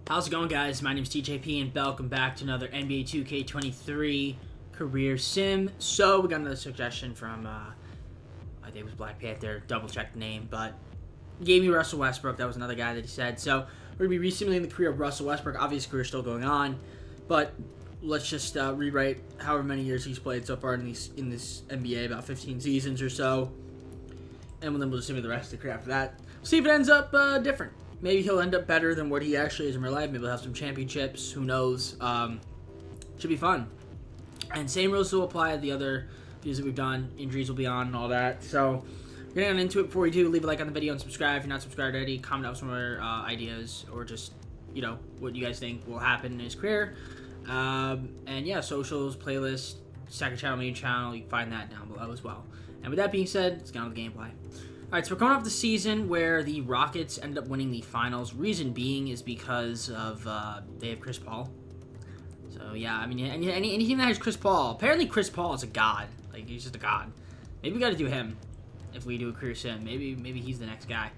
How's it going, guys? My name is TJP, and welcome back to another NBA 2K23 career sim. So, we got another suggestion from, I think it was Black Panther, double-check the name, but gave me Russell Westbrook. That was another guy that he said. So, we're going to be resuming the career of Russell Westbrook. Obviously, career still going on, but let's just rewrite however many years he's played so far in this NBA, about 15 seasons or so, and then we'll just simulate the rest of the career after that. See if it ends up different. Maybe he'll end up better than what he actually is in real life. Maybe he'll have some championships. Who knows? Should be fun. And same rules will apply to the other videos that we've done. Injuries will be on and all that. So, we're going to get into it. Before we do, leave a like on the video and subscribe. If you're not subscribed already, comment out some more ideas or just, you know, what you guys think will happen in his career. And yeah, socials, playlist, second channel, main channel. You can find that down below as well. And with that being said, let's get on with the gameplay. Alright, so we're coming off the season where the Rockets ended up winning the finals. Reason being is because of, they have Chris Paul. So, yeah, I mean, any team that has Chris Paul, apparently Chris Paul is a god. Like, he's just a god. Maybe we gotta do him if we do a career sim. Maybe he's the next guy.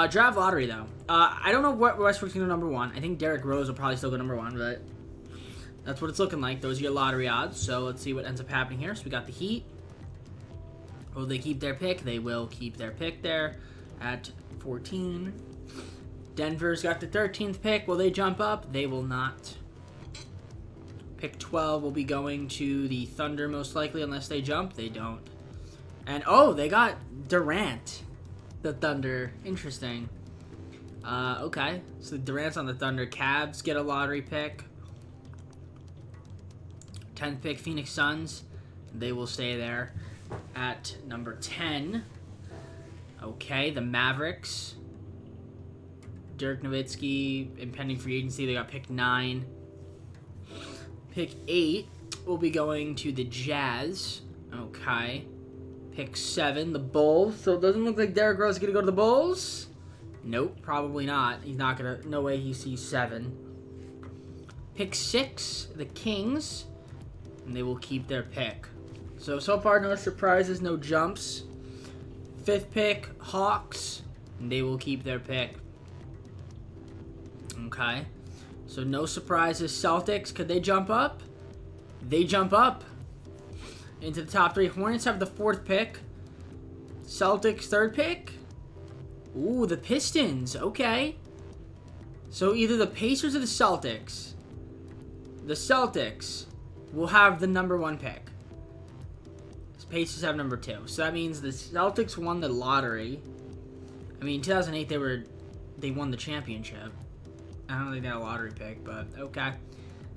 Draft lottery, though. I don't know what Westbrook's gonna go number one. I think Derrick Rose will probably still go number one, but that's what it's looking like. Those are your lottery odds. So, let's see what ends up happening here. So, we got the Heat. Will they keep their pick? They will keep their pick there at 14. Denver's got the 13th pick. Will they jump up? They will not. Pick 12 will be going to the Thunder most likely unless they jump. They don't. And, oh, they got Durant, the Thunder. Interesting. Okay. So Durant's on the Thunder. Cavs get a lottery pick. 10th pick, Phoenix Suns. They will stay there at number 10. Okay, the Mavericks. Dirk Nowitzki, impending free agency. They got pick 9. Pick 8 will be going to the Jazz. Okay. Pick 7, the Bulls. So it doesn't look like Derrick Rose is going to go to the Bulls. Nope, probably not. He's not going to. No way he sees 7. Pick 6, the Kings. And they will keep their pick. So far, no surprises, no jumps. 5th pick, Hawks. And they will keep their pick. Okay. So no surprises. Celtics, could they jump up? They jump up into the top 3. Hornets have the 4th pick. Celtics, 3rd pick. Ooh, the Pistons. Okay. So either the Pacers or the Celtics. The Celtics will have the number 1 pick. Pacers have number 2. So that means the Celtics won the lottery. I mean, in 2008, they won the championship. I don't think they had a lottery pick, but okay.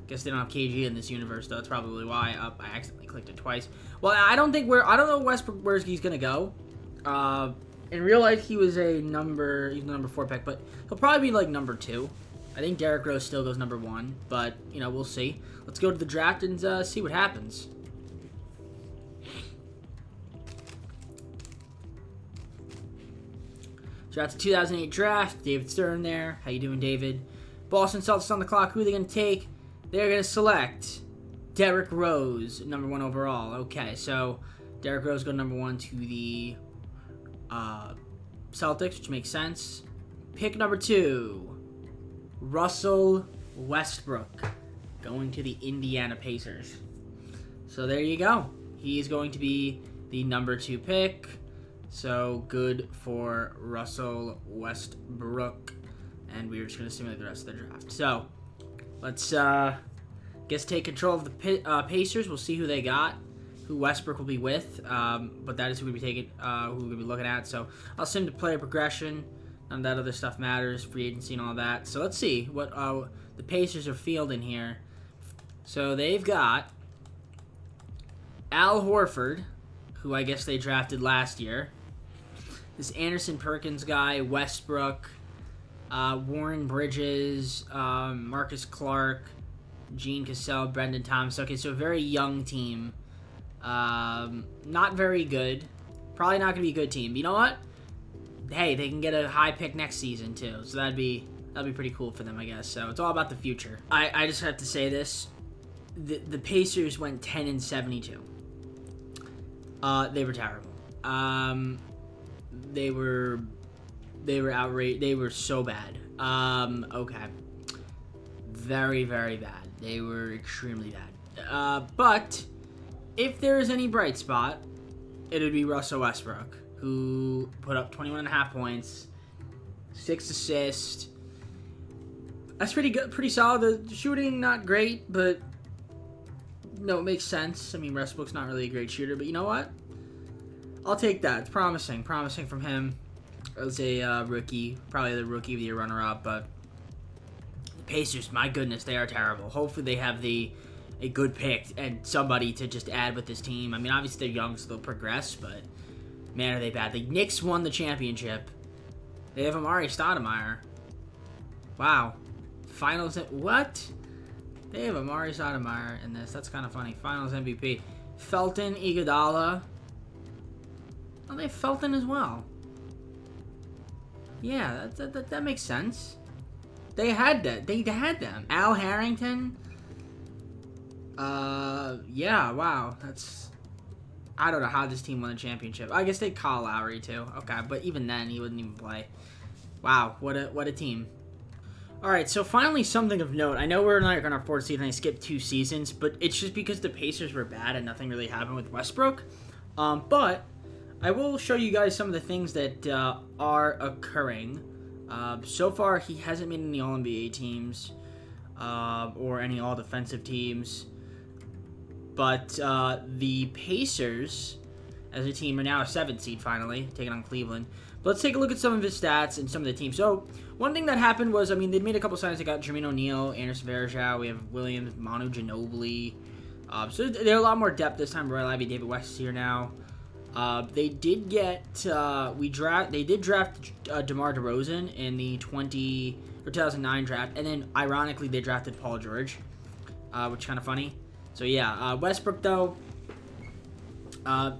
Guess they don't have KG in this universe, though. That's probably why I accidentally clicked it twice. Well, I don't know Westbrook where he's gonna go. In real life, he was the number 4 pick, but he'll probably be like number 2. I think Derrick Rose still goes number 1, but you know, we'll see. Let's go to the draft and see what happens. So that's the 2008 draft. David Stern there. How you doing, David? Boston Celtics on the clock. Who are they going to take? They're going to select Derrick Rose, number 1 overall. Okay, so Derrick Rose go number 1 to the Celtics, which makes sense. Pick number 2, Russell Westbrook, going to the Indiana Pacers. So there you go. He's going to be the number 2 pick. So, good for Russell Westbrook. And we're just going to simulate the rest of the draft. So, let's, take control of the Pacers. We'll see who they got, who Westbrook will be with. But that is who we'll be taking, who we're going to be looking at. So, I'll sim to player progression. None of that other stuff matters, free agency and all that. So, let's see what the Pacers are fielding here. So, they've got Al Horford, who I guess they drafted last year. This Anderson Perkins guy, Westbrook, Warren Bridges, Marcus Clark, Gene Cassell, Brendan Thomas. Okay, so a very young team. Not very good. Probably not going to be a good team. But you know what? Hey, they can get a high pick next season, too. So that'd be pretty cool for them, I guess. So it's all about the future. I just have to say this. The Pacers went 10-72. They were terrible. They were outraged. They were so bad. Okay. very, very bad. They were extremely bad. But if there is any bright spot, it would be Russell Westbrook, who put up 21.5 points, 6 assists. That's pretty good, pretty solid. The shooting, not great, but no, it makes sense. I mean, Westbrook's not really a great shooter, but you know what? I'll take that. It's promising from him as a rookie, probably the rookie of the year runner-up. But the Pacers, my goodness, they are terrible. Hopefully, they have a good pick and somebody to just add with this team. I mean, obviously they're young, so they'll progress, but man, are they bad. The Knicks won the championship. They have Amari Stoudemire. Wow. Finals, what? They have Amari Stoudemire in this. That's kind of funny. Finals MVP. Felton, Iguodala. Oh, they have Felton as well. Yeah, that makes sense. They had that. They had them. Al Harrington. Yeah, wow. That's... I don't know how this team won the championship. I guess they call Lowry, too. Okay, but even then, he wouldn't even play. Wow, what a team. Alright, so finally something of note. I know we're not going to fourth season. I skipped 2 seasons, but it's just because the Pacers were bad and nothing really happened with Westbrook. But I will show you guys some of the things that are occurring. So far, he hasn't made any All-NBA teams or any All-Defensive teams. But the Pacers, as a team, are now a 7th seed finally, taking on Cleveland. But let's take a look at some of his stats and some of the teams. So, one thing that happened was, I mean, they made a couple signings. They got Jermaine O'Neal, Anderson Varejao, we have Williams, Manu Ginobili. So, they're a lot more depth this time. Roy Ivy, David West is here now. They did get, they did draft DeMar DeRozan in the 2009 draft. And then, ironically, they drafted Paul George, which is kind of funny. So, yeah, Westbrook, though,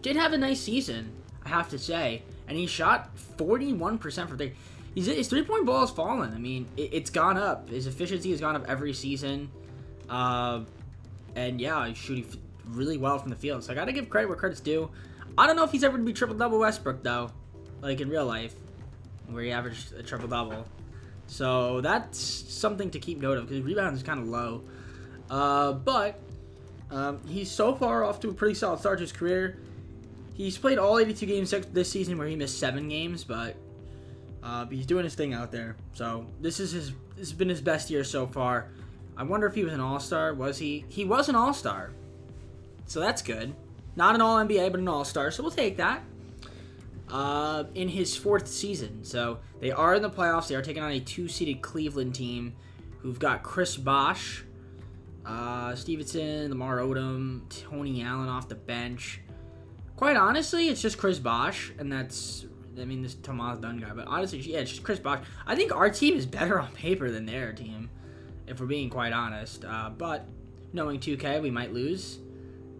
did have a nice season, I have to say. And he shot 41% from 3. His three-point ball has fallen. I mean, it's gone up. His efficiency has gone up every season. And, yeah, he's shooting really well from the field. So I got to give credit where credit's due. I don't know if he's ever going to be triple-double Westbrook, though, like in real life, where he averaged a triple-double. So that's something to keep note of, because rebounds is kind of low. But he's so far off to a pretty solid start to his career. He's played all 82 games this season, where he missed 7 games, but he's doing his thing out there. So this has been his best year so far. I wonder if he was an All-Star. Was he? He was an All-Star, so that's good. Not an All-NBA, but an All-Star, so we'll take that. In his 4th season, so they are in the playoffs. They are taking on a 2-seeded Cleveland team, who've got Chris Bosh, Stevenson, Lamar Odom, Tony Allen off the bench. Quite honestly, it's just Chris Bosh, and that's, I mean, this Tomas Dunn guy, but honestly, yeah, it's just Chris Bosh. I think our team is better on paper than their team, if we're being quite honest. But knowing 2K, we might lose,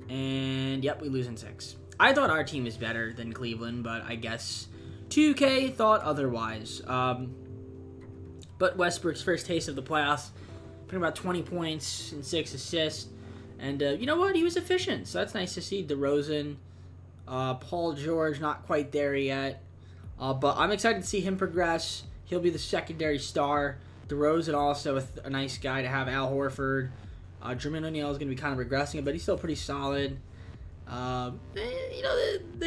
and yep, we lose in 6. I thought our team is better than Cleveland, but I guess 2K thought otherwise. But Westbrook's first taste of the playoffs, putting about 20 points and 6 assists, and you know what? He was efficient, so that's nice to see. DeRozan. Paul George, not quite there yet. But I'm excited to see him progress. He'll be the secondary star. DeRozan also a nice guy to have. Al Horford. Jermaine O'Neal is going to be kind of regressing, but he's still pretty solid. They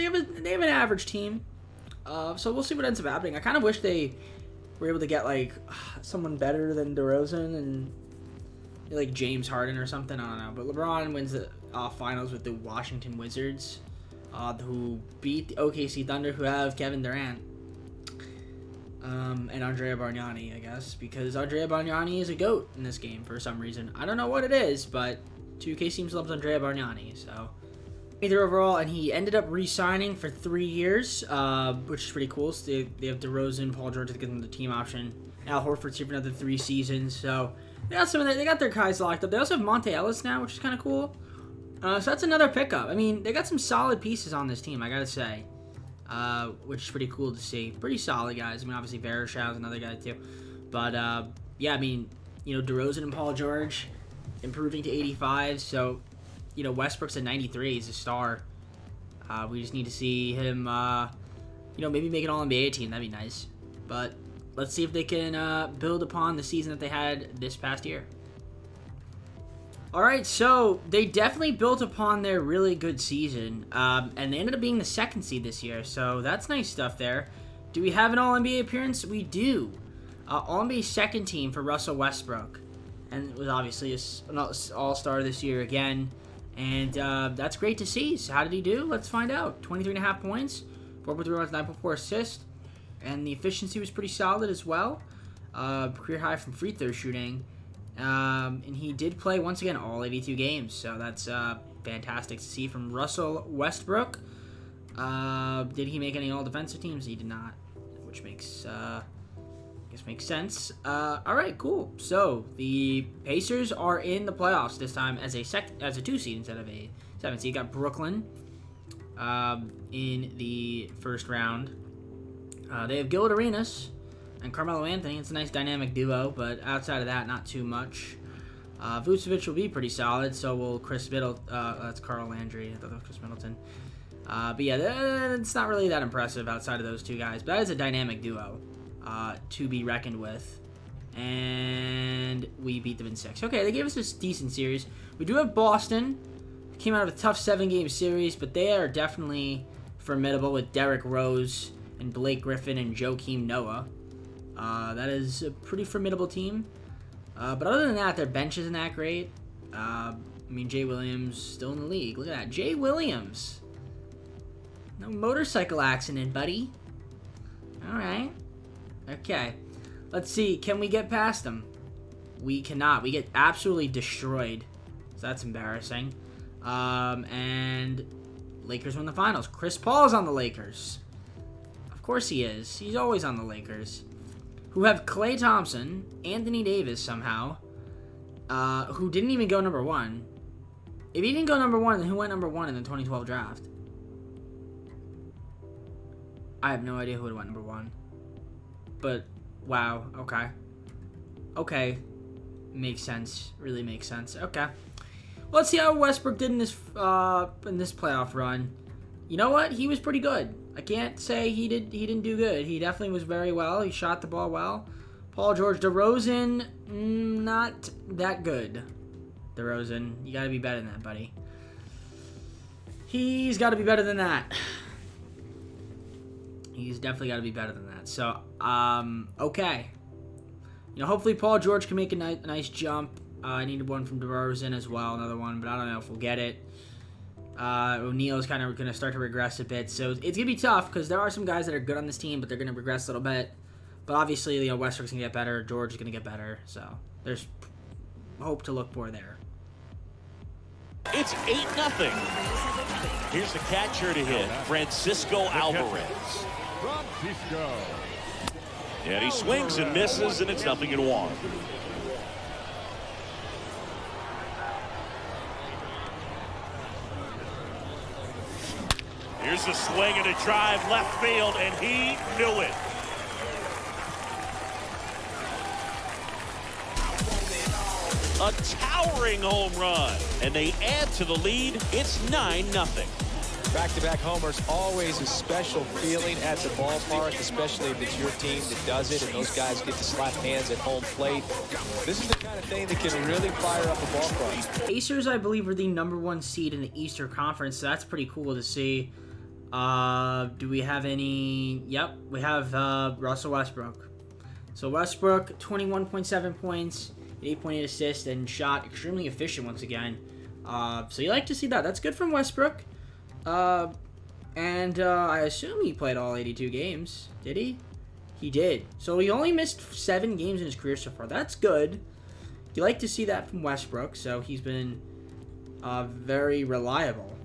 have an average team. So we'll see what ends up happening. I kind of wish they were able to get, like, someone better than DeRozan and, like, James Harden or something. I don't know. But LeBron wins the finals with the Washington Wizards. Who beat the OKC Thunder, who have Kevin Durant and Andrea Bargnani, I guess, because Andrea Bargnani is a GOAT in this game for some reason. I don't know what it is, but 2K seems to love Andrea Bargnani, so either overall, and he ended up re-signing for 3 years, which is pretty cool. So they have DeRozan, Paul George to get them the team option. Al Horford's here for another 3 seasons, so they got their guys locked up. They also have Monte Ellis now, which is kind of cool. So that's another pickup. I mean, they got some solid pieces on this team, I gotta say, which is pretty cool to see. Pretty solid guys. I mean, obviously Varejao is another guy too, but yeah, I mean, you know, DeRozan and Paul George improving to 85. So, you know, Westbrook's at 93. He's a star. We just need to see him, you know, maybe make an All-NBA team. That'd be nice. But let's see if they can build upon the season that they had this past year. All right, so they definitely built upon their really good season, and they ended up being the 2nd seed this year, so that's nice stuff there. Do we have an All-NBA appearance? We do. All-NBA 2nd team for Russell Westbrook, and it was obviously an All-Star this year again, and that's great to see. So how did he do? Let's find out. 23.5 points, 4.3 rebounds, 9.4 assists, and the efficiency was pretty solid as well. Career high from free throw shooting. And he did play, once again, all 82 games. So that's fantastic to see from Russell Westbrook. Did he make any all-defensive teams? He did not, which makes sense. All right, cool. So the Pacers are in the playoffs this time as a 2 seed instead of a 7 seed. You got Brooklyn in the first round. They have Gilbert Arenas and Carmelo Anthony. It's a nice dynamic duo, but outside of that, not too much. Vucevic will be pretty solid, so will Chris Middleton. That's Carl Landry. I thought that was Chris Middleton. But yeah, it's not really that impressive outside of those 2 guys. But that is a dynamic duo to be reckoned with. And we beat them in 6. Okay, they gave us a decent series. We do have Boston. Came out of a tough 7-game series, but they are definitely formidable with Derrick Rose and Blake Griffin and Joakim Noah. That is a pretty formidable team. But other than that, their bench isn't that great. I mean, Jay Williams still in the league. Look at that. Jay Williams. No motorcycle accident, buddy. All right. Okay. Let's see. Can we get past them? We cannot. We get absolutely destroyed. So that's embarrassing. And Lakers win the finals. Chris Paul's on the Lakers. Of course he is. He's always on the Lakers. Who have Klay Thompson, Anthony Davis somehow, who didn't even go number 1. If he didn't go number 1, then who went number 1 in the 2012 draft? I have no idea who would have went number 1. But, wow, okay. Okay. Makes sense. Really makes sense. Okay. Well, let's see how Westbrook did in this playoff run. You know what? He was pretty good. I can't say he didn't do good. He definitely was very well. He shot the ball well. Paul George, DeRozan, not that good. DeRozan, you got to be better than that, buddy. He's got to be better than that. He's definitely got to be better than that. So, okay. You know, hopefully Paul George can make a nice jump. I needed one from DeRozan as well, another one, but I don't know if we'll get it. O'Neal's kind of going to start to regress a bit, so it's going to be tough because there are some guys that are good on this team, but they're going to regress a little bit. But obviously, you know, Westbrook's going to get better, George is going to get better, so there's hope to look for there. It's 8-0. Here's the catcher to hit, Francisco Alvarez. And he swings and misses, and it's 0-1. Here's a swing and a drive left field, and he knew it. A towering home run, and they add to the lead. It's 9-0. Back-to-back homers, always a special feeling at the ballpark, especially if it's your team that does it and those guys get to slap hands at home plate. This is the kind of thing that can really fire up a ball club. Pacers, I believe, were the #1 seed in the Eastern Conference, so that's pretty cool to see. Do we have any? Yep, we have Russell Westbrook. So Westbrook, 21.7 points, 8.8 assists, and shot extremely efficient once again. So you like to see that. That's good from Westbrook. And I assume he played all 82 games. Did he? He did. So he only missed 7 games in his career so far. That's good. You like to see that from Westbrook. So he's been very reliable,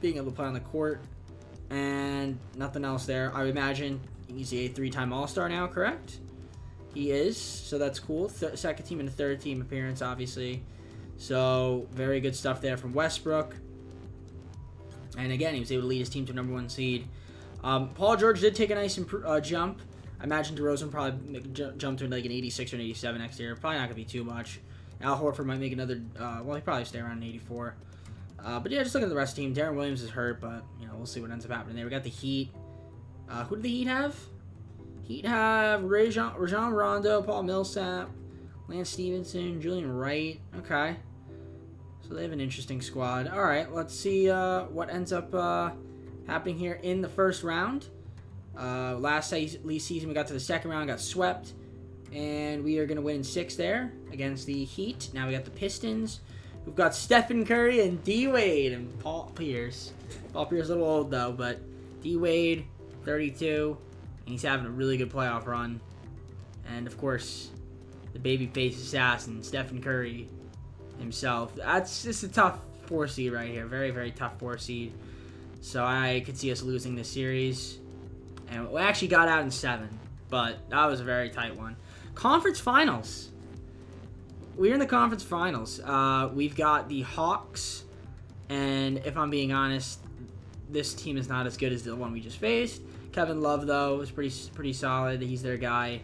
being able to play on the court. And nothing else there. I imagine he's a 3-time All-Star now, correct? He is, so that's cool. Second team and a third team appearance, obviously. So very good stuff there from Westbrook. And again, he was able to lead his team to #1 seed. Paul George did take a nice jump. I imagine DeRozan probably jump to like an 86 or an 87 next year. Probably not going to be too much. Al Horford might make another, well, he'd probably stay around an 84. But yeah, just looking at the rest of the team. Darren Williams is hurt, but you know, we'll see what ends up happening there. We got the Heat. Who did the Heat have? Heat have Rajon Rondo, Paul Millsap, Lance Stevenson, Julian Wright. Okay. So they have an interesting squad. All right, let's see what ends up happening here in the first round. Last season, we got to the second round, got swept. And we are going to win in 6 there against the Heat. Now we got the Pistons. We've got Stephen Curry and D-Wade and Paul Pierce. Paul Pierce is a little old, though, but D-Wade, 32. And he's having a really good playoff run. And, of course, the babyface assassin, Stephen Curry himself. That's just a tough 4 seed right here. Very, very tough 4 seed. So I could see us losing this series. And we actually got out in 7. But that was a very tight one. Conference finals. We're in the conference finals. We've got the Hawks. And if I'm being honest, this team is not as good as the one we just faced. Kevin Love, though, is pretty solid. He's their guy.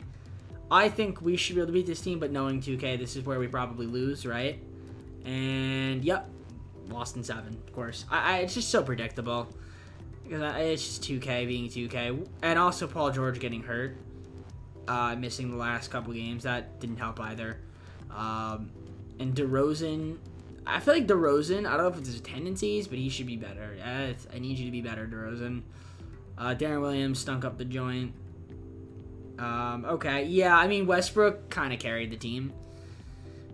I think we should be able to beat this team, but knowing 2K, this is where we probably lose, right? And, yep, lost in 7, of course. It's just so predictable. Because it's just 2K being 2K. And also Paul George getting hurt. Missing the last couple games. That didn't help either. And DeRozan, I feel like DeRozan, I don't know if it's his tendencies, but he should be better. I need you to be better, DeRozan. Darren Williams stunk up the joint. Okay, yeah, I mean, Westbrook kind of carried the team.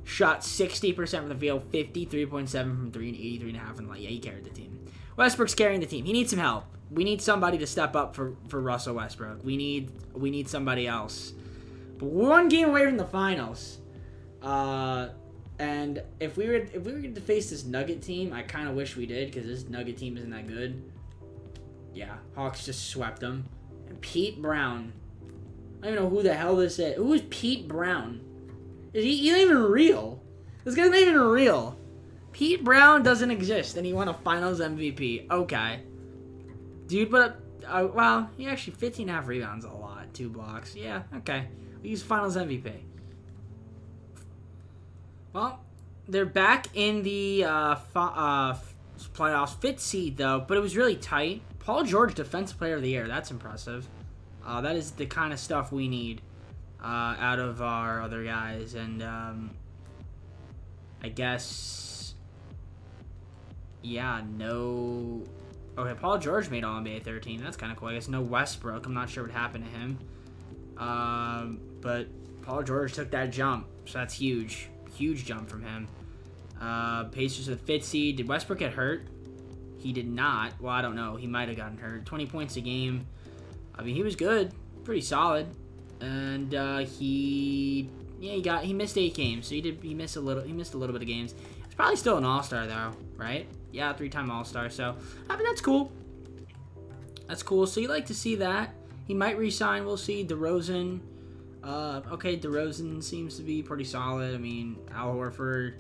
Shot 60% from the field, 53.7 from 3, and 83.5 from the light. Yeah, he carried the team. Westbrook's carrying the team. He needs some help. We need somebody to step up for Russell Westbrook. We need somebody else. But we're 1 game away from the finals. And if we were to face this Nugget team, I kind of wish we did, because this Nugget team isn't that good. Yeah, Hawks just swept them. And Pete Brown. I don't even know who the hell this is. Who is Pete Brown? He's not even real. This guy's not even real. Pete Brown doesn't exist, and he won a Finals MVP. Okay. Dude, but, well, he actually 15.5 rebounds, a lot. 2 blocks. Yeah, okay. He's Finals MVP. Well, they're back in the playoffs. 5th seed, though, but it was really tight. Paul George, Defensive Player of the Year. That's impressive. That is the kind of stuff we need out of our other guys. And I guess, yeah, no. Okay, Paul George made All-NBA 13. That's kind of cool. I guess no Westbrook. I'm not sure what happened to him. But Paul George took that jump, so that's huge. Huge jump from him. Pacers are the 5th seed. Did Westbrook get hurt? He did not. Well, I don't know. He might have gotten hurt. 20 points a game. I mean, he was good. Pretty solid. And he missed 8 games. So he missed a little bit of games. He's probably still an all-star though, right? Yeah, 3-time all-star. So, I mean, that's cool. That's cool. So you like to see that. He might re-sign. We'll see. DeRozan. Okay, DeRozan seems to be pretty solid. I mean, Al Horford.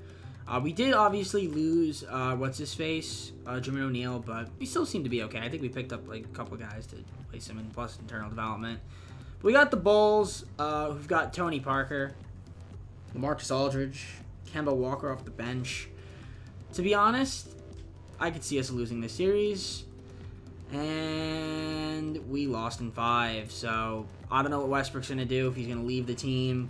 We did obviously lose, what's-his-face, Jermaine O'Neal, but we still seem to be okay. I think we picked up, like, a couple guys to place him in, plus internal development. But we got the Bulls. We've got Tony Parker, LaMarcus Aldridge, Kemba Walker off the bench. To be honest, I could see us losing this series. And we lost in 5, so I don't know what Westbrook's going to do, if he's going to leave the team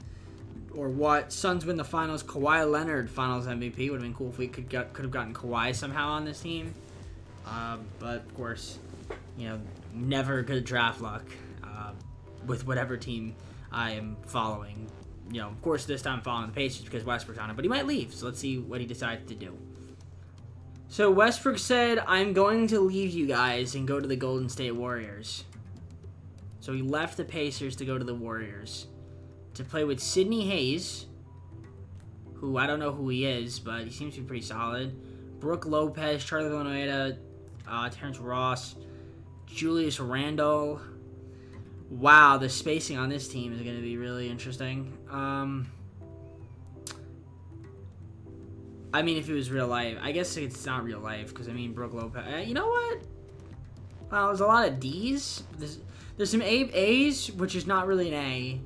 or what. Suns win the finals. Kawhi Leonard, finals MVP. Would have been cool if we could have gotten Kawhi somehow on this team. But, of course, you know, never good draft luck with whatever team I am following. You know, of course, this time I'm following the Pacers because Westbrook's on it, but he might leave, so let's see what he decides to do. So Westbrook said, I'm going to leave you guys and go to the Golden State Warriors. So he left the Pacers to go to the Warriors to play with Sidney Hayes, who I don't know who he is, but he seems to be pretty solid. Brooke Lopez, Charlie Villanueva, Terrence Ross, Julius Randle. Wow, the spacing on this team is going to be really interesting. I mean, if it was real life. I guess it's not real life, because, I mean, Brooke Lopez. You know what? Well, there's a lot of D's. There's some A's, which is not really an A,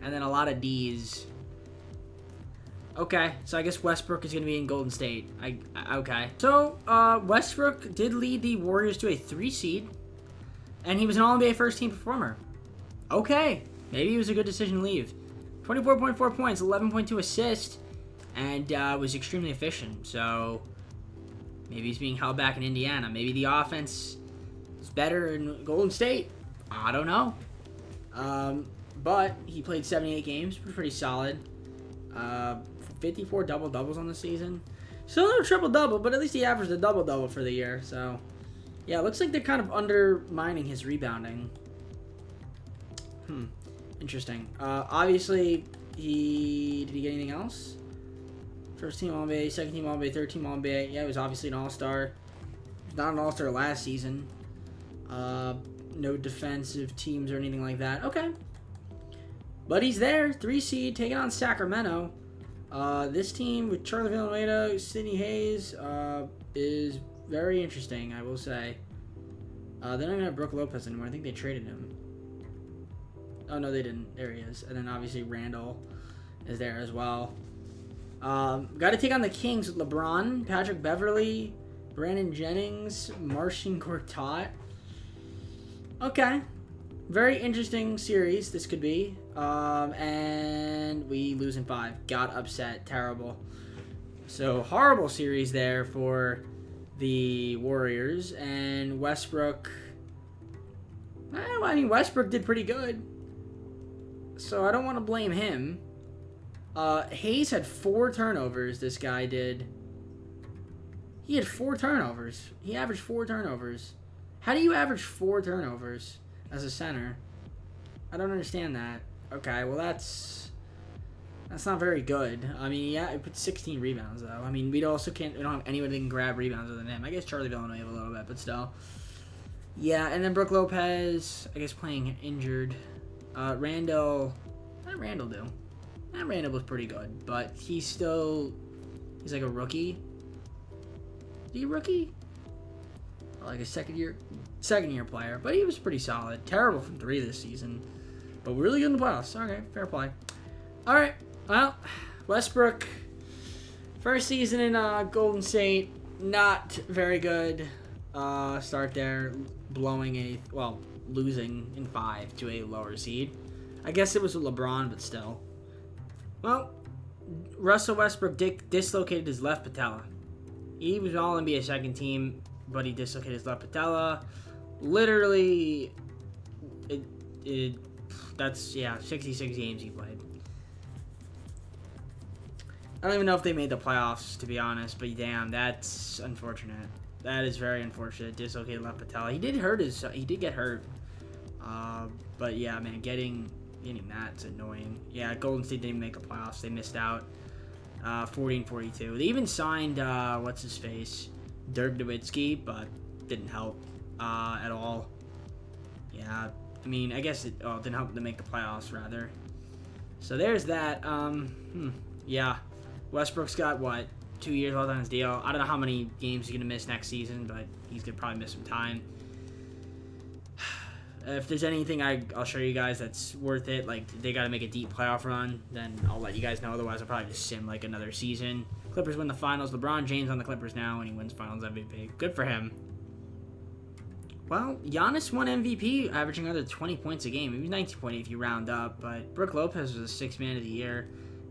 and then a lot of D's. Okay, so I guess Westbrook is going to be in Golden State. Okay. So, Westbrook did lead the Warriors to a 3 seed, and he was an All-NBA first-team performer. Okay, maybe it was a good decision to leave. 24.4 points, 11.2 assists, and was extremely efficient. So, Maybe he's being held back in Indiana. Maybe the offense is better in Golden State. I don't know. But he played 78 games, pretty solid. 54 double-doubles on the season. Still no triple-double, but at least he averaged a double-double for the year. So, yeah, it looks like they're kind of undermining his rebounding. Interesting. Obviously, did he get anything else? First team All-NBA, second team All-NBA, third team All-NBA. Yeah, he was obviously an All-Star. He was not an All-Star last season. No defensive teams or anything like that. Okay. But he's there. 3 seed, taking on Sacramento. This team with Charlie Villanueva, Sidney Hayes, is very interesting, I will say. They don't even have Brook Lopez anymore. I think they traded him. Oh, no, they didn't. There he is. And then, obviously, Randall is there as well. Got to take on the Kings with LeBron, Patrick Beverley, Brandon Jennings, Marcin Gortat. Okay. Very interesting series this could be. And we lose in 5. Got upset. Terrible. So, horrible series there for the Warriors. And Westbrook... I mean, Westbrook did pretty good. So, I don't want to blame him. Hayes had 4 turnovers, this guy did. He had 4 turnovers. He averaged 4 turnovers. How do you average 4 turnovers as a center? I don't understand that. Okay, well that's not very good. I mean, yeah, he put 16 rebounds though. I mean, we don't have anyone that can grab rebounds other than him. I guess Charlie Villanueva a little bit, but still. Yeah, and then Brook Lopez, I guess playing injured. Randall, how did Randall do? Randall was pretty good, but he's like a rookie. Is he a rookie? Like a second year player, but he was pretty solid. Terrible from 3 this season, but really good in the playoffs. Okay, fair play. All right, well, Westbrook, first season in Golden State, not very good. Start there, losing in 5 to a lower seed. I guess it was with LeBron, but still. Well, Russell Westbrook dislocated his left patella. He was All-NBA second team, but he dislocated his left patella. Literally, 66 games he played. I don't even know if they made the playoffs, to be honest, but damn, that's unfortunate. That is very unfortunate. Dislocated left patella. He did get hurt. But yeah, man, getting that's annoying. Yeah, Golden State didn't make the playoffs. They missed out. 40-42. They even signed what's his face, Dirk Nowitzki, but didn't help at all. Yeah, I mean, I guess it didn't help them make the playoffs rather. So there's that. Yeah, Westbrook's got 2 years left on his deal. I don't know how many games he's gonna miss next season, but he's gonna probably miss some time. If there's anything I'll show you guys that's worth it, like they got to make a deep playoff run, then I'll let you guys know. Otherwise, I'll probably just sim like another season. Clippers win the finals. LeBron James on the Clippers now, and he wins finals MVP. Good for him. Well, Giannis won MVP, averaging under 20 points a game. Maybe 19.8 if you round up, but Brook Lopez was the 6th man of the year.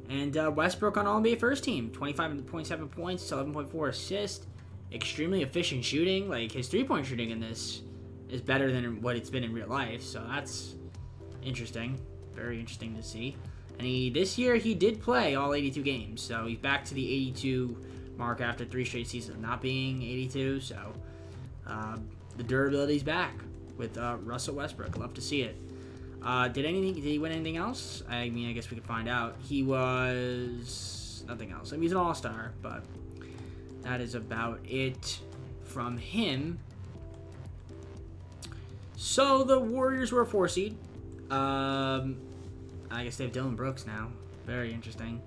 And Westbrook on All-NBA first team, 25.7 points, 11.4 assists. Extremely efficient shooting. Like, his three-point shooting in this is better than what it's been in real life, so that's interesting. Very interesting to see. And this year he did play all 82 games, so he's back to the 82 mark after 3 straight seasons of not being 82. So the durability's back with Russell Westbrook. Love to see it. Did he win anything else? I mean, I guess we could find out. He was nothing else. I mean, he's an all-star, but that is about it from him. So the Warriors were a 4 seed. I guess they have Dylan Brooks now. Very interesting.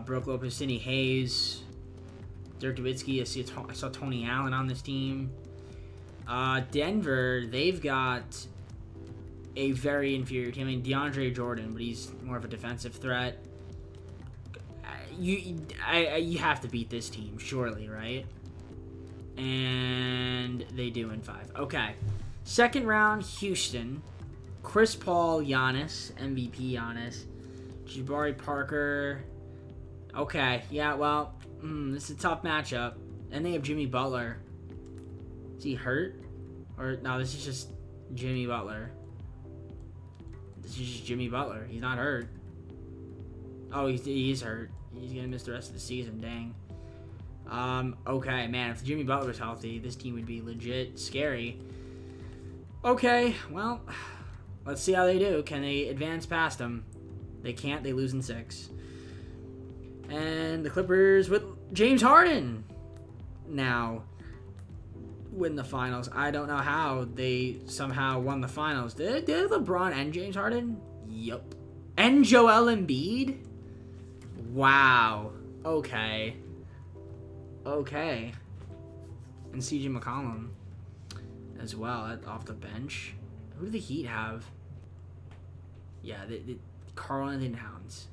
Brook Lopez, Sidney Hayes, Dirk Nowitzki. I saw Tony Allen on this team. Denver, they've got a very inferior team. I mean, DeAndre Jordan, but he's more of a defensive threat. You have to beat this team, surely, right? And they do in 5. Okay. Second round, Houston. Chris Paul, Giannis, MVP Giannis. Jabari Parker. Okay, yeah, well, this is a tough matchup. And they have Jimmy Butler. Is he hurt? Or, no, this is just Jimmy Butler. This is just Jimmy Butler. He's not hurt. Oh, he's hurt. He's going to miss the rest of the season. Dang. Okay, man. If Jimmy Butler's healthy, this team would be legit scary. Okay, well, let's see how they do. Can they advance past them? They can't. They lose in 6. And the Clippers with James Harden now win the finals. I don't know how they somehow won the finals. Did LeBron and James Harden? Yup. And Joel Embiid? Wow. Okay. Okay. And CJ McCollum as well off the bench. Who do the Heat have? Yeah, Karl Anthony Towns.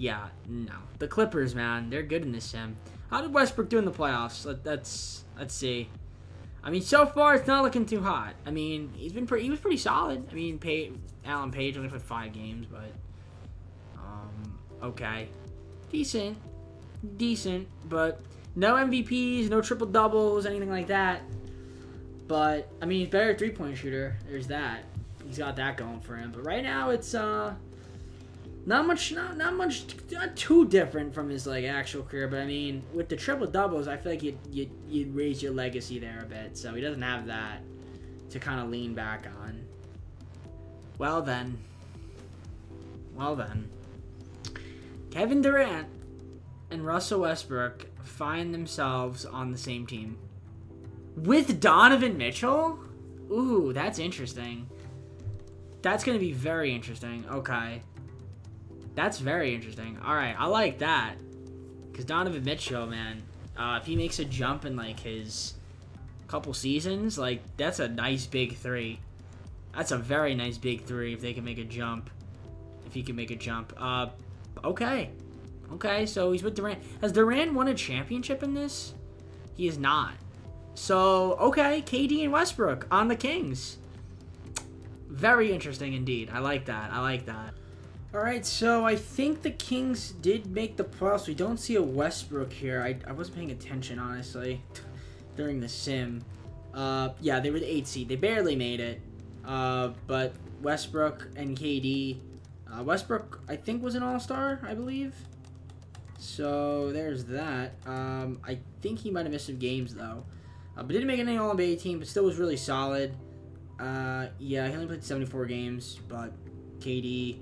Yeah, no. The Clippers, man, they're good in this sim. How did Westbrook do in the playoffs? Let's see. I mean, so far it's not looking too hot. I mean, he was pretty solid. I mean, Alan Page only played 5 games, but okay, decent, but no MVPs, no triple doubles, anything like that. But I mean, he's better 3-point shooter. There's that. He's got that going for him. But right now, it's not too different from his like actual career. But I mean, with the triple doubles, I feel like you'd raise your legacy there a bit. So he doesn't have that to kind of lean back on. Well then, Kevin Durant and Russell Westbrook find themselves on the same team with Donovan Mitchell. Ooh, that's interesting. That's going to be very interesting. Okay. That's very interesting. All right, I like that. Because Donovan Mitchell, man, if he makes a jump in, like, his couple seasons, like, that's a nice big 3. That's a very nice big 3 if they can make a jump. If he can make a jump. Okay. Okay, so he's with Durant. Has Durant won a championship in this? He is not. So, okay, KD and Westbrook on the Kings. Very interesting indeed. I like that. All right, so I think the Kings did make the playoffs. We don't see a Westbrook here. I wasn't paying attention, honestly, during the sim. Yeah, they were the 8th seed. They barely made it. But Westbrook and KD. Westbrook, I think, was an all-star, I believe. So there's that. I think he might have missed some games, though. But didn't make any All-NBA team, but still was really solid. Yeah, he only played 74 games, but KD,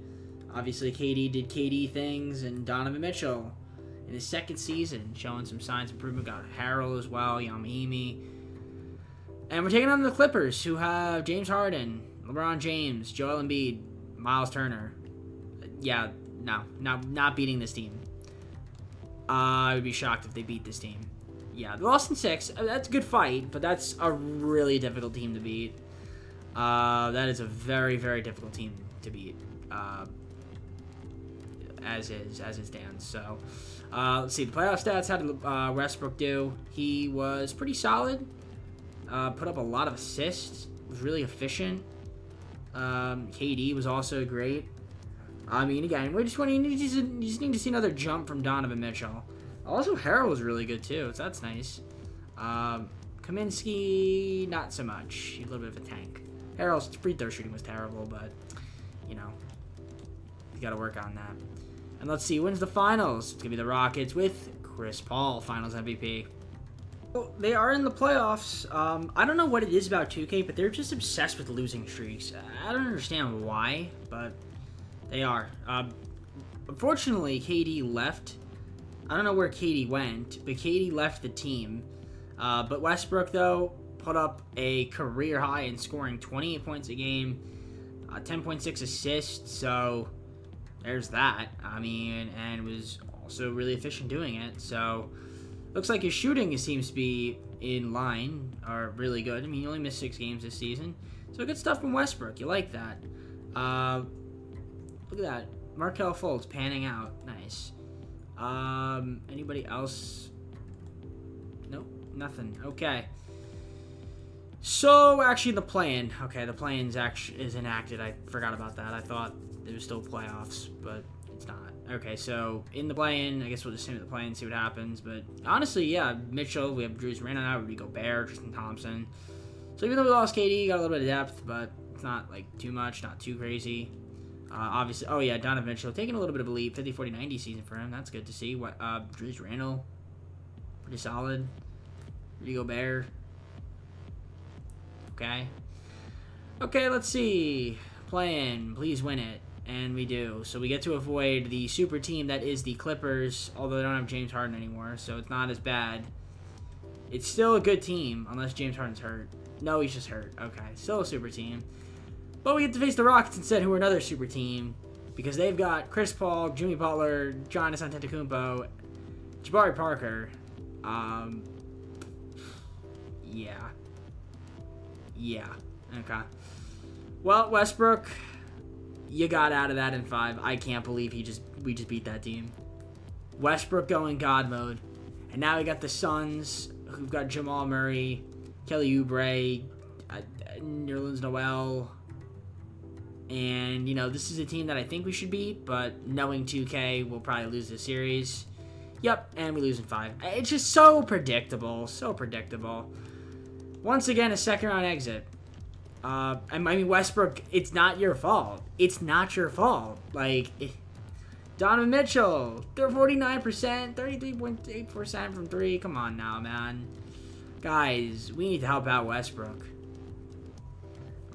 obviously KD did KD things, and Donovan Mitchell in his 2nd season, showing some signs of improvement. Got Harrell as well, Yamimi. And we're taking on the Clippers, who have James Harden, LeBron James, Joel Embiid, Miles Turner. Yeah, no, not beating this team. I would be shocked if they beat this team. Yeah, they lost in 6. That's a good fight, but that's a really difficult team to beat. That is a very, very difficult team to beat. As it stands. So, let's see. The playoff stats, how did Westbrook do? He was pretty solid. Put up a lot of assists. Was really efficient. KD was also great. I mean, again, you just need to see another jump from Donovan Mitchell. Also, Harrell was really good, too, so that's nice. Kaminsky, not so much. He's a little bit of a tank. Harrell's free throw shooting was terrible, but, you know, you got to work on that. And let's see, wins the finals. It's going to be the Rockets with Chris Paul, finals MVP. Well, they are in the playoffs. I don't know what it is about 2K, but they're just obsessed with losing streaks. I don't understand why, but they are. Unfortunately, KD left. I don't know where KD went, but KD left the team. But Westbrook, though, put up a career high in scoring 28 points a game, 10.6 assists, so there's that. I mean, and was also really efficient doing it. So looks like his shooting seems to be in line, or really good. I mean, he only missed 6 games this season. So good stuff from Westbrook. You like that. Look at that. Markelle Fultz panning out. Nice. Anybody else? Nope, nothing. Okay. So, actually, the play-in. Okay, the play-in is enacted. I forgot about that. I thought there was still playoffs, but it's not. Okay, so in the play-in, I guess we'll just assume the play-in and see what happens. But honestly, yeah, Mitchell, we have Drews Randall now, Rudy Gobert, Tristan Thompson. So even though we lost KD, got a little bit of depth, but it's not like too much, not too crazy. Obviously, oh yeah, Donovan Mitchell taking a little bit of a leap, 50, 40, 90 season for him. That's good to see. What Drews Randall, pretty solid. Rudy Gobert. Okay, let's see. Play-in, please win it. And we do. So we get to avoid the super team that is the Clippers, although they don't have James Harden anymore, so it's not as bad. It's still a good team, unless James Harden's hurt. No, he's just hurt. Okay, still a super team. But we get to face the Rockets instead, who are another super team, because they've got Chris Paul, Jimmy Butler, Giannis Antetokounmpo, Jabari Parker. Yeah. Okay. Well, Westbrook, you got out of that in 5. I can't believe we just beat that team. Westbrook going God mode. And now we got the Suns, who've got Jamal Murray, Kelly Oubre, Nerlens Noel. And, this is a team that I think we should beat, but knowing 2K, we'll probably lose the series. Yep, and we lose in 5. It's just so predictable. So predictable. Once again, a second-round exit. Westbrook, it's not your fault. It's not your fault. Donovan Mitchell, they're 49%, 33.8% from 3. Come on now, man. Guys, we need to help out Westbrook.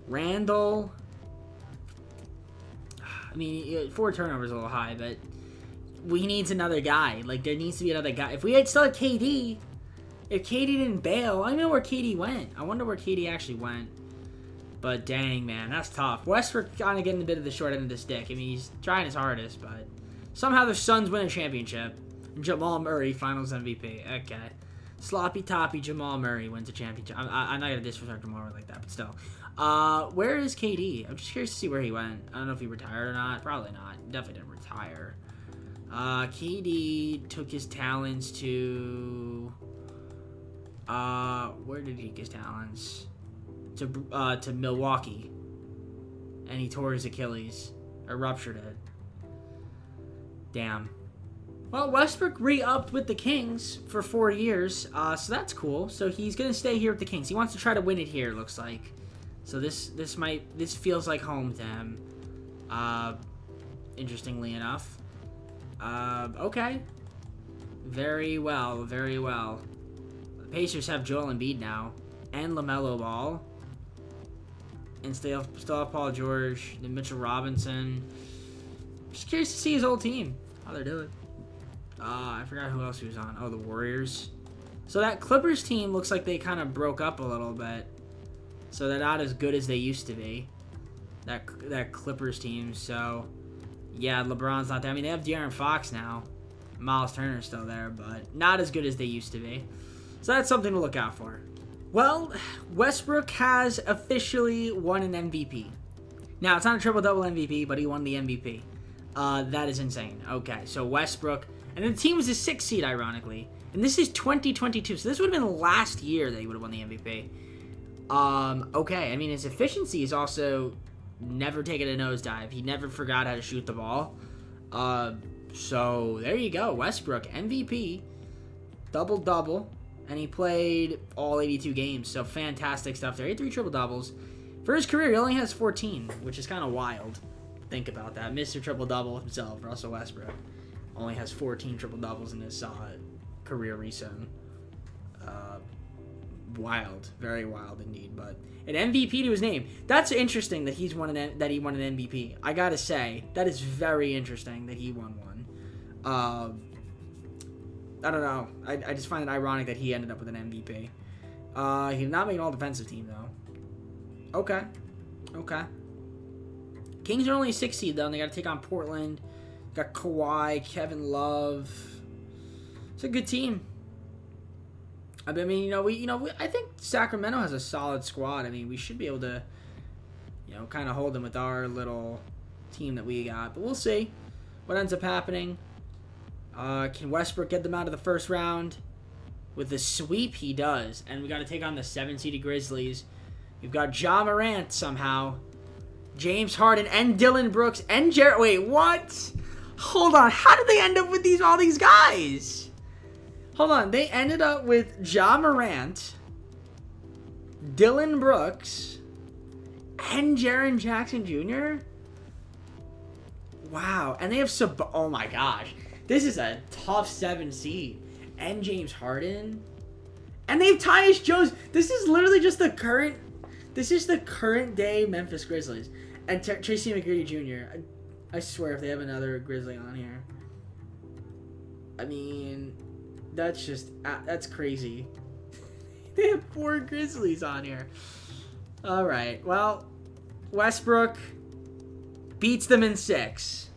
Randall, 4 turnovers a little high, but we need another guy. There needs to be another guy. If we had still had KD, if KD didn't bail, I don't know where KD went. I wonder where KD actually went. But dang, man, that's tough. Westbrook kind of getting a bit of the short end of the stick. He's trying his hardest, but somehow the Suns win a championship. Jamal Murray, Finals MVP. Okay. Sloppy toppy Jamal Murray wins a championship. I'm not going to disrespect Jamal Murray like that, but still. Where is KD? I'm just curious to see where he went. I don't know if he retired or not. Probably not. Definitely didn't retire. KD took his talents to... where did he take his talents? To Milwaukee, and he tore his Achilles, or ruptured it. Damn. Well, Westbrook re-upped with the Kings for 4 years, so that's cool. So he's gonna stay here with the Kings. He wants to try to win it here, looks like. So this feels like home to him. Interestingly enough. Okay. Very well. The Pacers have Joel Embiid now, and LaMelo Ball. And still have Paul George, then Mitchell Robinson. Just curious to see his old team, how they're doing. I forgot who else he was on. Oh, the Warriors. So that Clippers team looks like they kind of broke up a little bit. So they're not as good as they used to be. That Clippers team. So, yeah, LeBron's not there. They have De'Aaron Fox now. Miles Turner's still there, but not as good as they used to be. So that's something to look out for. Well, Westbrook has officially won an MVP. Now, it's not a triple-double MVP, but he won the MVP. That is insane. Okay, so Westbrook. And the team was a 6th seed, ironically. And this is 2022, so this would have been last year that he would have won the MVP. Okay, his efficiency is also never taken a nosedive. He never forgot how to shoot the ball. So, there you go. Westbrook, MVP. Double-double. And he played all 82 games, so fantastic stuff there. He had 3 triple-doubles. For his career, he only has 14, which is kind of wild. Think about that. Mr. Triple-double himself, Russell Westbrook, only has 14 triple-doubles in his career recent. Wild. Very wild indeed. But an MVP to his name. That's interesting that he won an MVP. I gotta say, that is very interesting that he won one. I don't know. I just find it ironic that he ended up with an MVP. He did not make an all-defensive team, though. Okay. Kings are only a 6th seed, though, and they got to take on Portland. Got Kawhi, Kevin Love. It's a good team. I think Sacramento has a solid squad. We should be able to, kind of hold them with our little team that we got. But we'll see what ends up happening. Can Westbrook get them out of the first round? With the sweep, he does. And we got to take on the 7-seeded Grizzlies. We've got Ja Morant somehow. James Harden and Dylan Brooks and Jared. Wait, what? Hold on. How did they end up with all these guys? Hold on. They ended up with Ja Morant, Dylan Brooks, and Jaren Jackson Jr.? Wow. And they have oh my gosh. This is a tough 7 seed. And James Harden. And they have Tyus Jones. This is literally just the current day Memphis Grizzlies. And Tracy McGrady Jr. I swear if they have another Grizzly on here. I mean, that's crazy. They have 4 Grizzlies on here. All right. Well, Westbrook beats them in 6.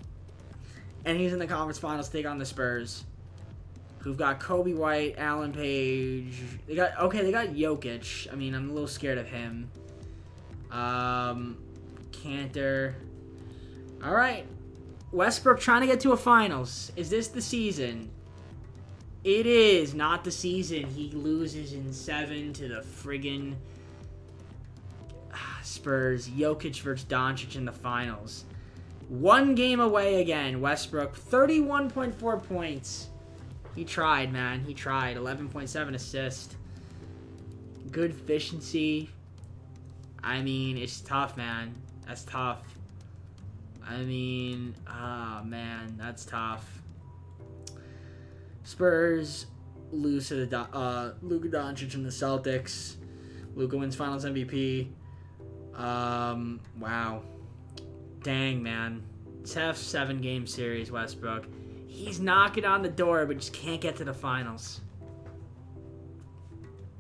And he's in the conference finals to take on the Spurs, who've got Kobe White, Alan Page. They got Jokic. I mean, I'm a little scared of him. Cantor. All right. Westbrook trying to get to a finals. Is this the season? It is not the season. He loses in 7 to the friggin' Spurs. Jokic versus Doncic in the finals. 1 game away again. Westbrook, 31.4 points. He tried, man. He tried. 11.7 assists. Good efficiency. I mean, it's tough, man. That's tough. I mean, man, that's tough. Spurs lose to the Luka Doncic and the Celtics. Luka wins Finals MVP. Wow. Dang, man. Tough 7-game series, Westbrook. He's knocking on the door, but just can't get to the finals.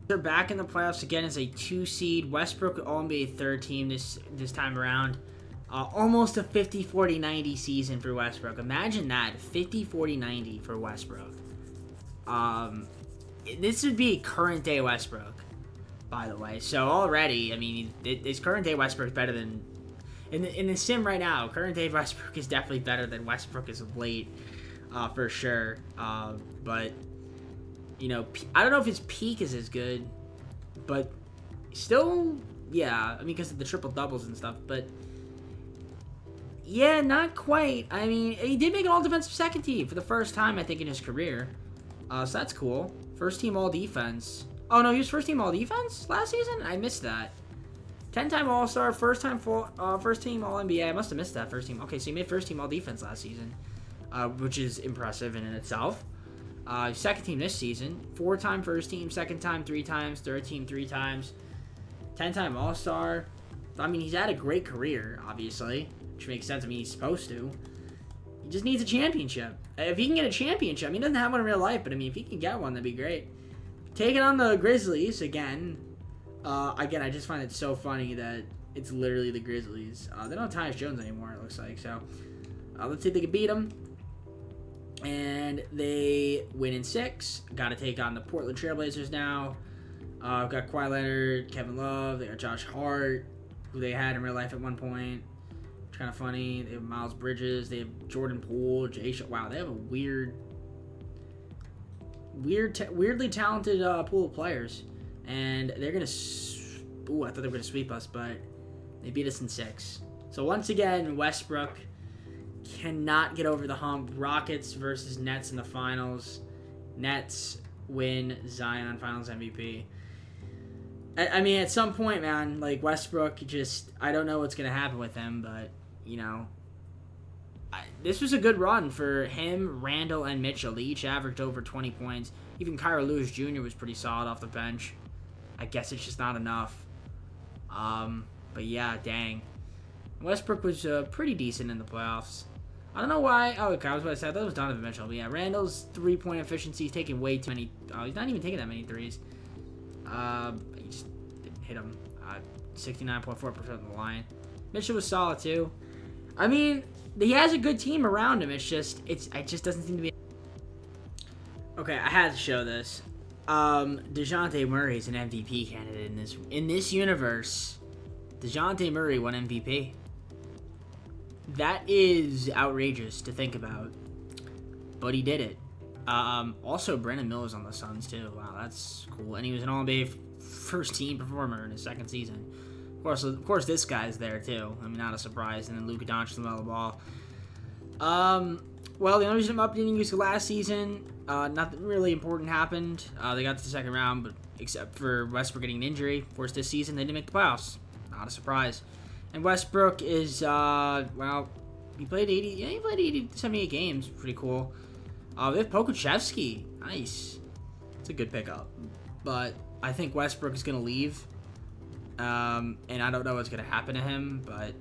They're back in the playoffs again as a 2 seed. Westbrook All-NBA 3rd team this time around. Almost a 50-40-90 season for Westbrook. Imagine that, 50-40-90 for Westbrook. This would be current day Westbrook, by the way. So already, I mean, this current day Westbrook is better than in the sim right now. Current day Westbrook is definitely better than Westbrook is of late, for sure. But you know, I don't know if his peak is as good, but still, yeah. I mean, because of the triple doubles and stuff, but. Yeah, not quite. I mean, he did make an all-defensive 2nd team for the first time, I think, in his career. So that's cool. First team all-defense. Oh, no, he was first team all-defense last season? I missed that. 10-time All-Star, first team All-NBA. I must have missed that first team. Okay, so he made first team all-defense last season, which is impressive in itself. 2nd team this season. 4-time first team, 2nd time 3 times, 3rd team 3 times. 10-time All-Star. I mean, he's had a great career, obviously. Which makes sense. I mean, he's supposed to. He just needs a championship. If he can get a championship, I mean, he doesn't have one in real life, but I mean, if he can get one, that'd be great. Taking on the Grizzlies again. Again, I just find it so funny that it's literally the Grizzlies. They don't have Tyus Jones anymore, it looks like. So, let's see if they can beat them. And they win in 6. Got to take on the Portland Trailblazers now. Got Kawhi Leonard, Kevin Love. They got Josh Hart, who they had in real life at one point. Kind of funny. They have Miles Bridges. They have Jordan Poole, wow, they have a weirdly talented pool of players, and they're gonna. I thought they were gonna sweep us, but they beat us in 6. So once again, Westbrook cannot get over the hump. Rockets versus Nets in the finals. Nets win. Zion Finals MVP. I mean, at some point, man, like Westbrook, I don't know what's gonna happen with him, but. You know, this was a good run for him, Randall, and Mitchell. They each averaged over 20 points. Even Kyra Lewis Jr. was pretty solid off the bench. I guess it's just not enough. But yeah, dang. Westbrook was pretty decent in the playoffs. I don't know why. Oh, okay, I was about to say, I thought it was Donovan Mitchell. But yeah, Randall's 3-point efficiency is taking way too many. He's not even taking that many threes. He just didn't hit him. 69.4% of the line. Mitchell was solid too. I mean, he has a good team around him. It just doesn't seem to be. Okay, I had to show this. DeJounte Murray is an MVP candidate in this universe. DeJounte Murray won MVP. That is outrageous to think about, but he did it. Also, Brandon Miller's on the Suns too. Wow, that's cool. And he was an All-NBA first team performer in his 2nd season. Of course, this guy's there too. I mean, not a surprise. And then Luka Doncic on the ball. Well, the only reason I'm updating you is last season, nothing really important happened. They got to the second round, but except for Westbrook getting an injury. Of course, this season they didn't make the playoffs. Not a surprise. And Westbrook is, well, he played 80. Yeah, he played 80, 78 games. Pretty cool. They have Pokuševski. Nice. It's a good pickup. But I think Westbrook is going to leave. And I don't know what's going to happen to him. But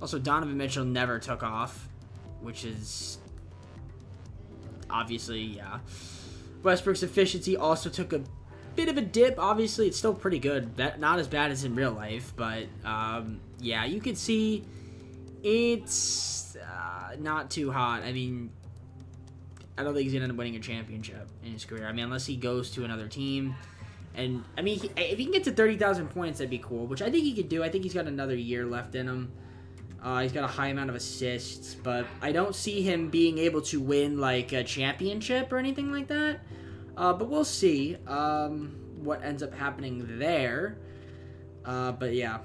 also, Donovan Mitchell never took off, which is obviously, yeah. Westbrook's efficiency also took a bit of a dip. Obviously, it's still pretty good. Not as bad as in real life. But, yeah, you can see it's not too hot. I mean, I don't think he's going to end up winning a championship in his career. I mean, unless he goes to another team. And, I mean, if he can get to 30,000 points, that'd be cool, which I think he could do. I think he's got another year left in him. He's got a high amount of assists, but I don't see him being able to win, like, a championship or anything like that. But we'll see what ends up happening there. But, yeah,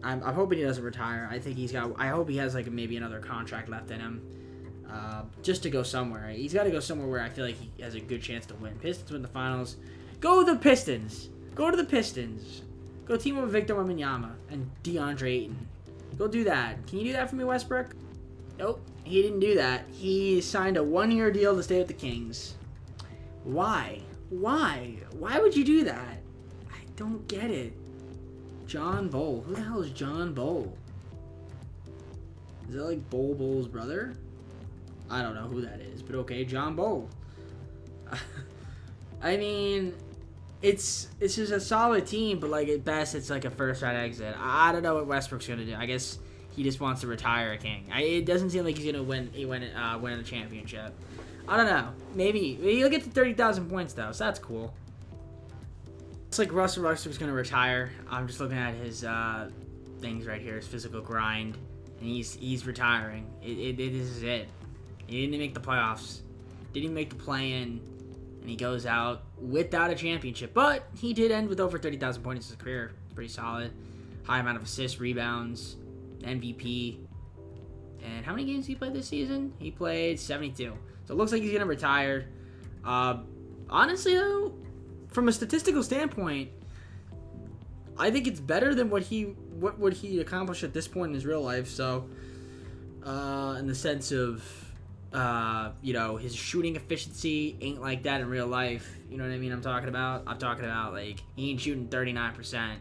I'm hoping he doesn't retire. I hope he has, like, maybe another contract left in him. Just to go somewhere. He's got to go somewhere where I feel like he has a good chance to win. Pistons win the finals. Go the Pistons. Go to the Pistons. Go team up with Victor Wembanyama and DeAndre Ayton. Go do that. Can you do that for me, Westbrook? Nope. He didn't do that. He signed a 1-year deal to stay with the Kings. Why? Why? Why would you do that? I don't get it. John Bull. Who the hell is John Bull? Is that like Bull's brother? I don't know who that is, but okay, John Bull. I mean, it's just a solid team, but like at best, it's like a first-round exit. I don't know what Westbrook's gonna do. I guess he just wants to retire a king. It doesn't seem like he's gonna win a championship. I don't know. Maybe he'll get to 30,000 points though, so that's cool. It's like Russell Westbrook's gonna retire. I'm just looking at his things right here, his physical grind, and he's retiring. This is it. He didn't make the playoffs. Didn't even make the play-in. And he goes out without a championship. But he did end with over 30,000 points in his career. Pretty solid. High amount of assists, rebounds, MVP. And how many games did he play this season? He played 72. So it looks like he's going to retire. Honestly, though, from a statistical standpoint, I think it's better than what he accomplished at this point in his real life. So, in the sense of, his shooting efficiency ain't like that in real life. You know what I mean? I'm talking about like he ain't shooting 39%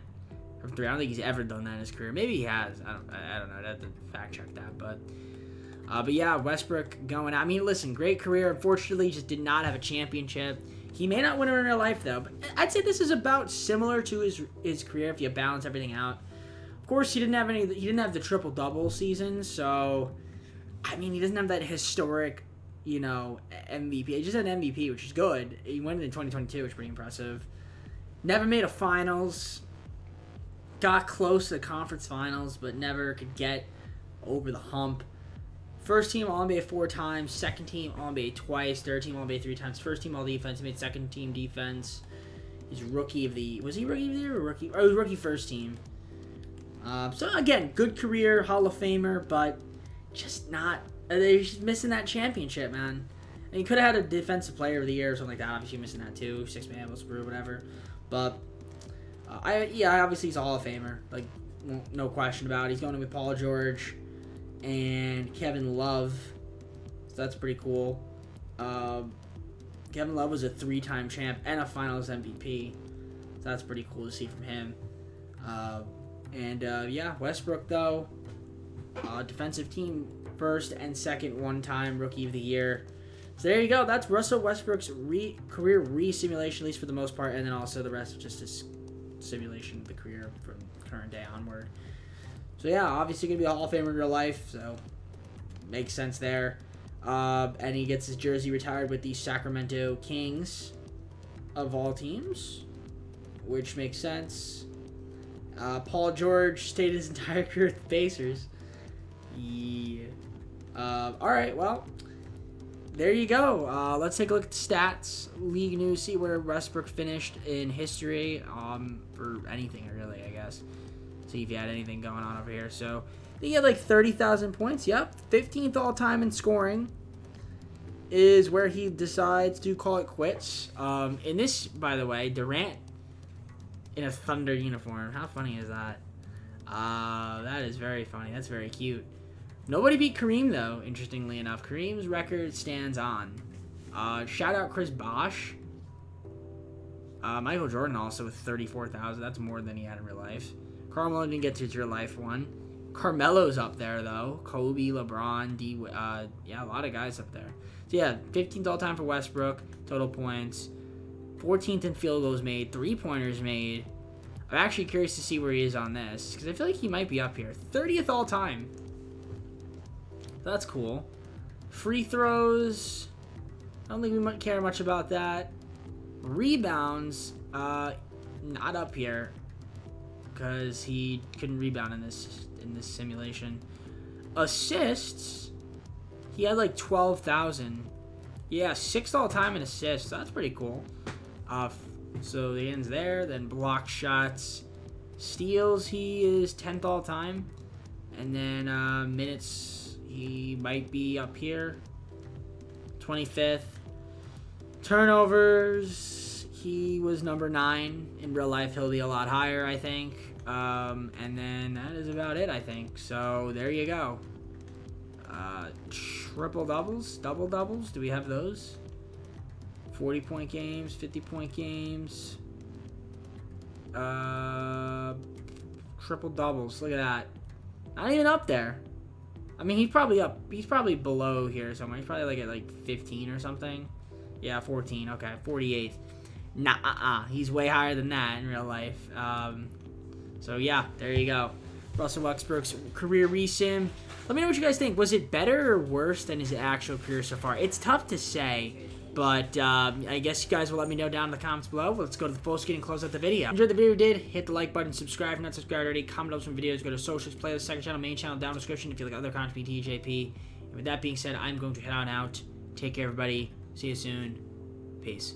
from three. I don't think he's ever done that in his career. Maybe he has. I don't know. I'd have to fact check that. But yeah, Westbrook going out. I mean, listen, great career. Unfortunately, he just did not have a championship. He may not win it in real life though. But I'd say this is about similar to his career if you balance everything out. Of course, he didn't have the triple double season, so. I mean, he doesn't have that historic, MVP. He just had an MVP, which is good. He won it in 2022, which is pretty impressive. Never made a finals. Got close to the conference finals, but never could get over the hump. First team All-NBA 4 times. Second team All-NBA twice. Third team All-NBA 3 times. First team All-Defense. He made second team defense. He's rookie of the... Was he rookie of the year or rookie? Oh, he was rookie first team. So, again, good career. Hall of Famer, but... just not. They're just missing that championship, man. And he could have had a defensive player of the year or something like that. Obviously, missing that too. 6-man, Westbrook, whatever. But obviously he's a Hall of Famer. Like, no question about it. He's going in with Paul George and Kevin Love. So that's pretty cool. Kevin Love was a 3-time champ and a Finals MVP. So that's pretty cool to see from him. Yeah, Westbrook though. Defensive team first and second 1-time Rookie of the Year. So there you go. That's Russell Westbrook's career re-simulation, at least for the most part, and then also the rest of just his simulation of the career from current day onward. So yeah, obviously going to be a Hall of Famer in real life, so makes sense there. And he gets his jersey retired with the Sacramento Kings of all teams, which makes sense. Paul George stayed his entire career with the Pacers. Yeah. Alright, well, there you go. Let's take a look at the stats, league news, see where Westbrook finished in history, for anything really, I guess. See if he had anything going on over here. So, I think he had like 30,000 points. Yep, 15th all-time in scoring. is where he decides to call it quits. In this, by the way, Durant in a Thunder uniform. How funny is that? That is very funny. That's very cute. Nobody beat Kareem, though, interestingly enough. Kareem's record stands on. Shout out Chris Bosh. Michael Jordan also with 34,000. That's more than he had in real life. Carmelo didn't get to his real life one. Carmelo's up there, though. Kobe, LeBron, yeah, a lot of guys up there. So, yeah, 15th all-time for Westbrook, total points. 14th in field goals made, three-pointers made. I'm actually curious to see where he is on this, because I feel like he might be up here. 30th all-time. That's cool. Free throws, I don't think we might care much about that. Rebounds, not up here, because he couldn't rebound in this simulation. Assists, he had like 12,000. Yeah, 6th all time in assists. That's pretty cool. So the ends there. Then block shots, steals. He is 10th all time, and then minutes. He might be up here. 25th. Turnovers. He was number 9 in real life. He'll be a lot higher, I think. And then that is about it, I think. So there you go. Triple doubles, double doubles. Do we have those? 40-point games, 50-point games. Triple doubles. Look at that. Not even up there. I mean, he's probably up. He's probably below here somewhere. He's probably like at 15 or something. Yeah, 14. Okay, 48th. Nah, he's way higher than that in real life. So yeah, there you go. Russell Westbrook's career resim. Let me know what you guys think. Was it better or worse than his actual career so far? It's tough to say, but I guess you guys will let me know down in the comments below. Let's go to the full screen and close out the video. Enjoyed the video, did hit the like button, subscribe if you're not subscribed already, comment on some videos, go to socials, playlist, second channel, main channel, down in the description if you like other content from TJP. And with that being said, I'm going to head on out. Take care, everybody. See you soon. Peace.